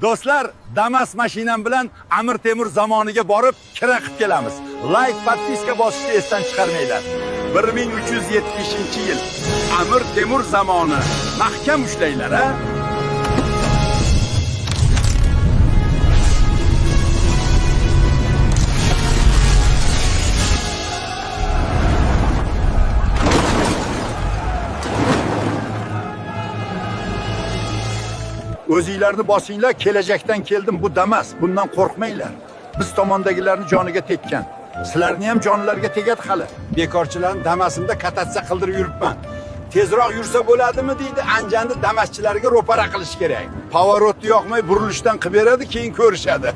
Do'stlar, Damas mashinam bilan Amir Temur zamoniga borib kira qilib kelamiz. Like, podpiska bosishni esdan chiqarmanglar. 1370-yil. Amir Temur zamoni. Mahkam ushlanglar, ha? O'zinglarni bosinglar, kelajakdan keldim, bu Damas. Bundan qo'rqmanglar. Biz tomondagilarning joniga tekkan. Sizlarni ham jonlarga tegadi hali. Bekorchilarni Damasimda katatsiya qildirib yuribman. Tezroq yursa bo'ladimi deydi, Anjanni Damaschilarga ro'para qilish kerak. Pavorotni yoqmay burilishdan qilib beradi, keyin ko'rishadi.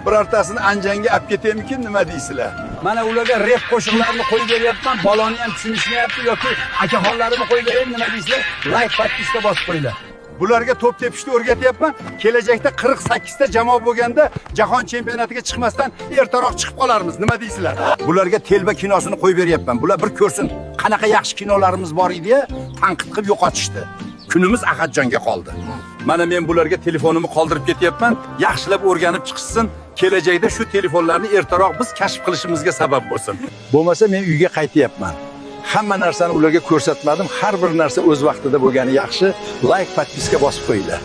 Birortasini Anjanga olib ketaymikin, nima deysizlar? Mana ularga rep qo'shiqlarini qo'yib beryapman, baloni ham tushunishmayapti yoki akaxonlarimni qo'yib beraymi, nima deysizlar? Like, podpiska bosib qo'yinglar. Bularga to'p tepishni o'rgatyapman. Kelajakda 48 ta jamoa bo'lganda jahon chempionatiga chiqmasdan ertaroq chiqib qolarmiz. Nima deysizlar? Bularga telba kinosini qo'yib beryapman. Bular bir ko'rsin, qanaqa yaxshi kinolarimiz bor edi-ya, tanqid qilib yo'qotishdi. Kunimiz Ahadjonga qoldi. Mana men bularga telefonimni qoldirib ketyapman. Yaxshilab o'rganib chiqsin. Kelajakda shu telefonlarni ertaroq biz kashf qilishimizga sabab bo'lsin. Bo'lmasa men uyga qaytyapman. Hamma narsani ularga ko'rsatmadim. Har bir narsa o'z vaqtida bo'lgani yaxshi. Like, podpiska bosib qo'yinglar.